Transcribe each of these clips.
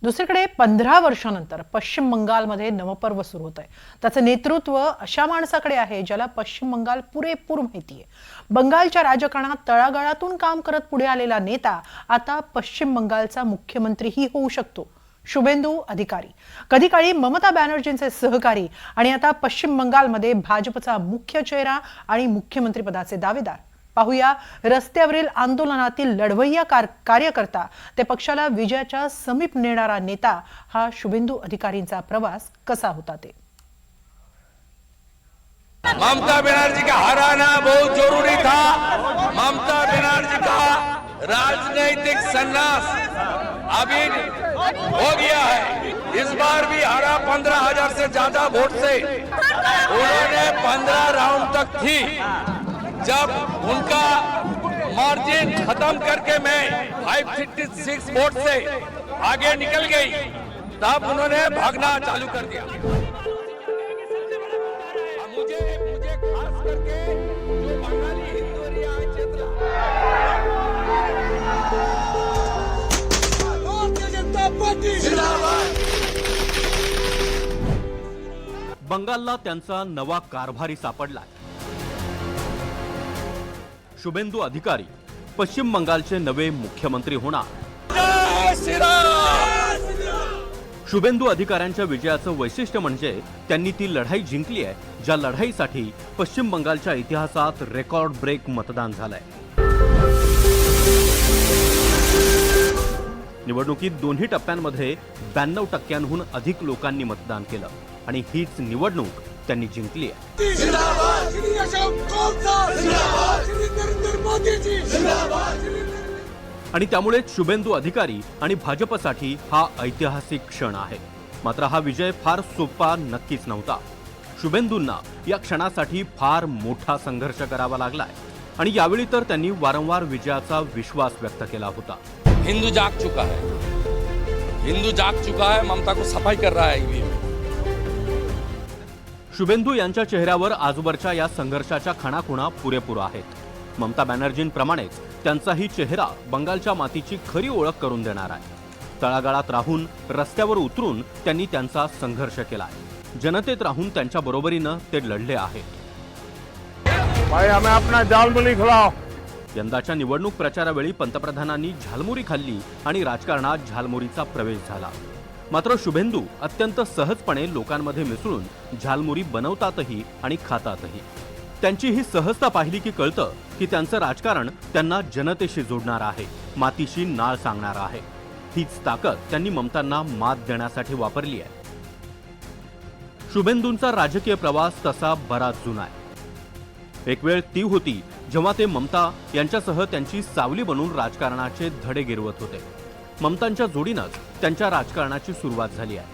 दुसरीकडे 15 वर्षानंतर पश्चिम बंगालमध्ये नवपर्व सुरू होत आहे. त्याचं नेतृत्व अशा माणसाकडे आहे ज्याला पश्चिम बंगाल पुरेपूर माहिती आहे. बंगालच्या राजकारणात तळागाळातून काम करत पुढे आलेला नेता आता पश्चिम बंगालचा मुख्यमंत्रीही होऊ शकतो. शुभेंदू अधिकारी, कधी काळी ममता बॅनर्जींचे सहकारी आणि आता पश्चिम बंगालमध्ये भाजपचा मुख्य चेहरा आणि मुख्यमंत्रीपदाचे दावेदार. पाहूया रस्त्यावरील आंदोलनातील लढवय्या कार्यकर्ता ते पक्षाला विजयाच्या समीप नेणारा नेता हा शुभेंदू अधिकारींचा प्रवास कसा होता ते. ममता बनर्जी का हराना बहुत जरूरी था। ममता बनर्जी का राजनीतिक संन्यास अभी हो गया है। इस बार भी हरा 15,000 से ज्यादा वोट से। उन्होंने 15 राउंड तक थी। जब उनका मार्जिन खत्म करके मैं 556 वोट से आगे निकल गई, तब उन्होंने भागना चालू कर दिया। मुझे खास करके जो बंगाली हिंदू एरिया है क्षेत्र, भारतीय जनता पार्टी जिंदाबाद। बंगालला त्यांचा नवा कारभारी सापडलाय. शुभेंदू अधिकारी पश्चिम बंगालचे नवे मुख्यमंत्री होणार. शुभेंदू अधिकाऱ्यांच्या विजयाचं वैशिष्ट्य म्हणजे त्यांनी ती लढाई जिंकली आहे ज्या लढाईसाठी पश्चिम बंगालच्या इतिहासात रेकॉर्ड ब्रेक मतदान झालंय. निवडणुकीत दोन्ही टप्प्यांमध्ये 92% अधिक लोकांनी मतदान केलं आणि हीच निवडणूक त्यांनी जिंकली आहे. आणि त्यामुळेच शुभेंदू अधिकारी आणि भाजपसाठी हा ऐतिहासिक क्षण आहे. मात्र हा विजय फार सोपा नक्कीच नव्हता. शुभेंदूंना या क्षणासाठी फार मोठा संघर्ष करावा लागलाय आणि यावेळी तर त्यांनी वारंवार विजयाचा विश्वास व्यक्त केला होता. हिंदू जाग चुका है, हिंदू जाग चुका है, ममता को सफाई कर रहा है. शुभेंदू यांच्या चेहऱ्यावर आजवरच्या या संघर्षाच्या खाणाखुणा पुरेपूर आहेत. ममता बॅनर्जींप्रमाणेच त्यांचाही चेहरा बंगालच्या मातीची खरी ओळख करून देणार आहे. तळागाळात राहून रस्त्यावर उतरून त्यांनी त्यांचा संघर्ष केलाय. जनतेत राहून त्यांच्या बरोबरीनं ते लढले आहेत. यंदाच्या निवडणूक प्रचारावेळी पंतप्रधानांनी झालमुरी खाल्ली आणि राजकारणात झालमुरीचा प्रवेश झाला. मात्र शुभेंदू अत्यंत सहजपणे लोकांमध्ये मिसळून झालमुरी बनवतातही आणि खातातही. त्यांची ही सहजता पाहिली की कळतं की त्यांचं राजकारण त्यांना जनतेशी जोडणार आहे, मातीशी नाळ सांगणार आहे. हीच ताकद त्यांनी ममतांना मात देण्यासाठी वापरली आहे. शुभेंदूंचा राजकीय प्रवास तसा बराच जुना आहे. एक वेळ ती होती जेव्हा ते ममता यांच्यासह त्यांची सावली बनून राजकारणाचे धडे गिरवत होते. ममतांच्या जोडीनंच त्यांच्या राजकारणाची सुरुवात झाली आहे.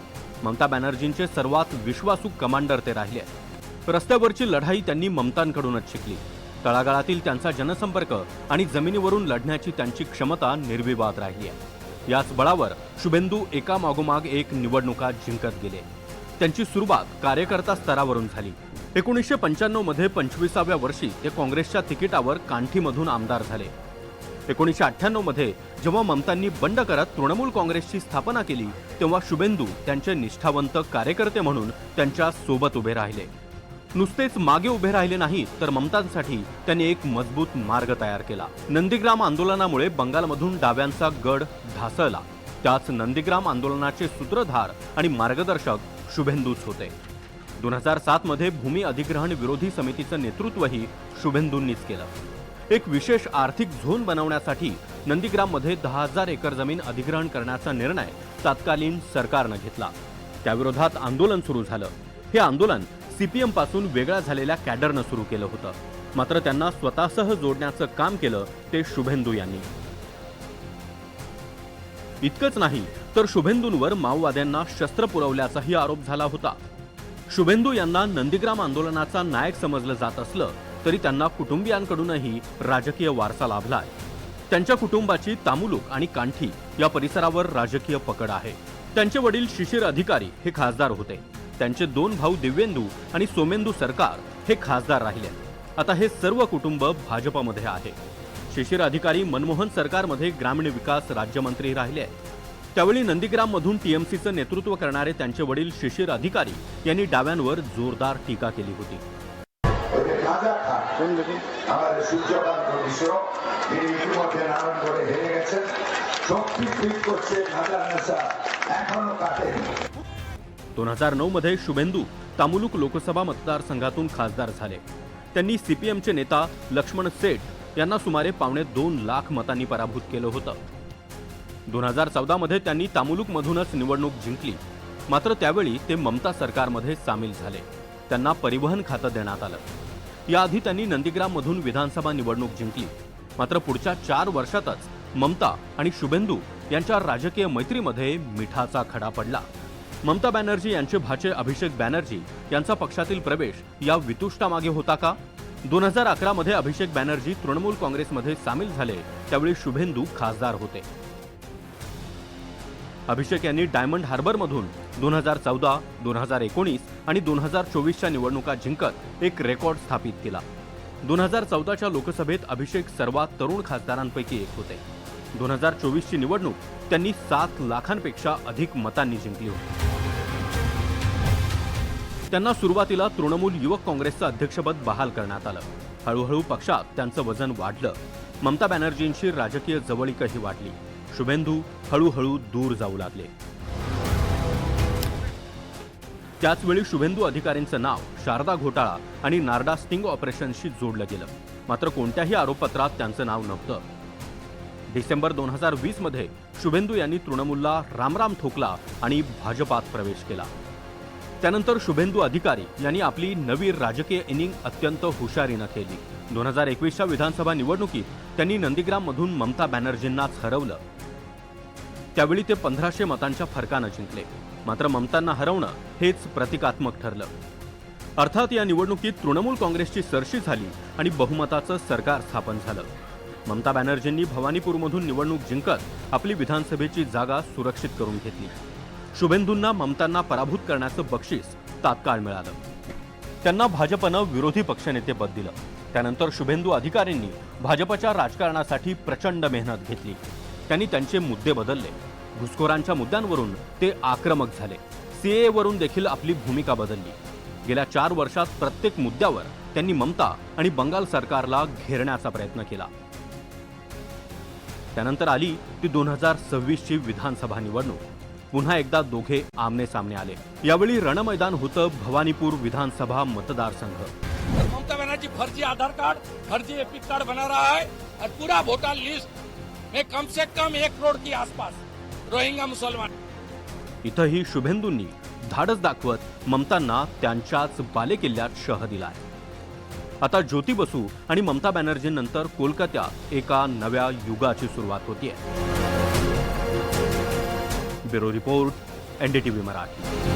ममता बॅनर्जींचे सर्वात विश्वासू कमांडर ते राहिले आहेत. रस्त्यावरची लढाई त्यांनी ममतांकडूनच शिकली. तळागाळातील त्यांचा जनसंपर्क आणि जमिनीवरून लढण्याची त्यांची क्षमता निर्विवाद राहिली आहे. याच बळावर शुभेंदू एकामागोमाग एक निवडणुका जिंकत गेले. त्यांची सुरुवात कार्यकर्ता स्तरावरून झाली. 1995 मध्ये 25व्या वर्षी ते काँग्रेसच्या तिकिटावर कांठीमधून आमदार झाले. 1998 मध्ये जेव्हा ममतांनी बंड करत तृणमूल काँग्रेसची स्थापना केली तेव्हा शुभेंदू त्यांचे निष्ठावंत कार्यकर्ते म्हणून त्यांच्या सोबत उभे राहिले. नुसतेच मागे उभे राहिले नाही तर ममतांसाठी त्यांनी एक मजबूत मार्ग तयार केला. नंदीग्राम आंदोलनामुळे बंगालमधून डाव्यांचा गड ढासळला. त्याच नंदीग्राम आंदोलनाचे सूत्रधार आणि मार्गदर्शक शुभेंदूच होते. 2007 मध्ये भूमी अधिग्रहण विरोधी समितीचं नेतृत्वही शुभेंदूंनीच केलं. एक विशेष आर्थिक झोन बनवण्यासाठी नंदीग्राममध्ये 10,000 एकर जमीन अधिग्रहण करण्याचा निर्णय तत्कालीन सरकारनं घेतला. त्याविरोधात आंदोलन सुरू झालं. हे आंदोलन सीपीएम पासून वेगळ्या झालेल्या कॅडरनं सुरू केलं होतं. मात्र त्यांना स्वतःसह जोडण्याचं काम केलं ते शुभेंदू यांनी. इतकंच नाही तर शुभेंदूंवर माओवाद्यांना शस्त्र पुरवल्याचाही आरोप झाला होता. शुभेंदू यांना नंदीग्राम आंदोलनाचा नायक समजलं जात असलं तरी त्यांना कुटुंबियांकडूनही राजकीय वारसा लाभलाय. त्यांच्या कुटुंबाची तामुलुक आणि कांठी या परिसरावर राजकीय पकड आहे. त्यांचे वडील शिशिर अधिकारी हे खासदार होते. त्यांचे 2 भाऊ दिव्येंदू आणि सोमेंदू सरकार हे खासदार राहिले. आता हे सर्व कुटुंब भाजपमध्ये आहे. शिशिर अधिकारी मनमोहन सरकारमध्ये ग्रामीण विकास राज्यमंत्री राहिले आहेत. त्यावेळी नंदीग्राममधून टीएमसीचं नेतृत्व करणारे त्यांचे वडील शिशिर अधिकारी यांनी डाव्यांवर जोरदार टीका केली होती। আমাদের সূর্যকান্ত মিশ্র তিনি ইতিমধ্যে নারায়ণগড়ে হেরে গেছেন। শক্তি টুইট করছে হাজার নেশা এখনো কাটেনি। 2009 मध्ये शुभेंदू तामुलुक लोकसभा मतदारसंघातून खासदार झाले। त्यांनी सीपीएमचे नेता लक्ष्मण सेठ यांना सुमारे 2.25 लाख मतांनी पराभूत केलं होतं। 2014 मध्ये त्यांनी तामुलुकमधूनच निवडणूक जिंकली, मात्र त्यावेळी ते ममता सरकारमध्ये सामील झाले। त्यांना परिवहन खातं देण्यात आलं। याआधी त्यांनी नंदीग्राममधून विधानसभा निवडणूक जिंकली, मात्र पुढच्या 4 वर्षातच ममता आणि शुभेंदू यांच्या राजकीय मैत्रीमध्ये मिठाचा खडा पडला। ममता बॅनर्जी यांचे भाचे अभिषेक बॅनर्जी यांचा पक्षातील प्रवेश या वितुष्टामागे होता का? 2011 मध्ये अभिषेक बॅनर्जी तृणमूल काँग्रेसमध्ये सामील झाले, त्यावेळी शुभेंदू खासदार होते। अभिषेक यांनी डायमंड हार्बरमधून 2014, 2019 आणि 2024च्या निवडणुका जिंकत एक रेकॉर्ड स्थापित केला। 2014च्या लोकसभेत अभिषेक सर्वात तरुण खासदारांपैकी एक होते। 2024ची निवडणूक त्यांनी 7 लाखांपेक्षा अधिक मतांनी जिंकली होती। त्यांना सुरुवातीला तृणमूल युवक काँग्रेसचं अध्यक्षपद बहाल करण्यात आलं। हळूहळू पक्षात त्यांचं वजन वाढलं। ममता बॅनर्जींची राजकीय जवळीकही वाढली। शुभेंदू हळूहळू दूर जाऊ लागले। त्याचवेळी शुभेंदू अधिकारींचं नाव शारदा घोटाळा आणि नारडा स्टिंग ऑपरेशनशी जोडलं गेलं, मात्र कोणत्याही आरोपपत्रात त्यांचं नाव नव्हतं। डिसेंबर 2020 मध्ये शुभेंदू यांनी तृणमूलला रामराम ठोकला आणि भाजपात प्रवेश केला। त्यानंतर शुभेंदू अधिकारी यांनी आपली नवी राजकीय इनिंग अत्यंत हुशारीनं केली। 2021च्या विधानसभा निवडणुकीत त्यांनी नंदीग्राममधून ममता बॅनर्जींनाच हरवलं। त्यावेळी ते 1500 मतांच्या फरकानं जिंकले, मात्र ममतांना हरवणं हेच प्रतिकात्मक ठरलं। अर्थात या निवडणुकीत तृणमूल काँग्रेसची सरशी झाली आणि बहुमताचं सरकार स्थापन झालं। ममता बॅनर्जींनी भवानीपूरमधून निवडणूक जिंकत आपली विधानसभेची जागा सुरक्षित करून घेतली। शुभेंदूंना ममतांना पराभूत करण्याचं बक्षीस तात्काळ मिळालं। त्यांना भाजपनं विरोधी पक्षनेतेपद दिलं। त्यानंतर शुभेंदू अधिकाऱ्यांनी भाजपच्या राजकारणासाठी प्रचंड मेहनत घेतली। त्यांनी त्यांचे मुद्दे बदलले। घुसखोरांच्या मुद्द्यांवरून ते आक्रमक झाले। सीएए वरून देखील आपली भूमिका बदलली। गेल्या 4 वर्षात प्रत्येक मुद्द्यावर त्यांनी ममता आणि बंगाल सरकारला घेरण्याचा प्रयत्न केला। त्यानंतर आली ती 2026ची विधानसभा निवडणूक। पुन्हा एकदा दोघे आमने सामने आले। यावेळी रणमैदान होतं भवानीपूर विधानसभा मतदारसंघ। ममता बनर्जी फर्जी आधार कार्ड, फर्जी एपिक कार्ड बना रहा है और पूरा वोटर लिस्ट में कम से कम 1 करोड़ के आसपास रोहिंग्या मुसलमान। इथंही शुभेंदूंनी धाडस दाखवत ममतांना त्यांच्याच बालेकिल्ल्यात शह दिलाय। आता ज्योती बसू आणि ममता बॅनर्जींनंतर कोलकात्यात एका नव्या युगाची सुरुवात होतीये। Bureau report, NDTV Marathi.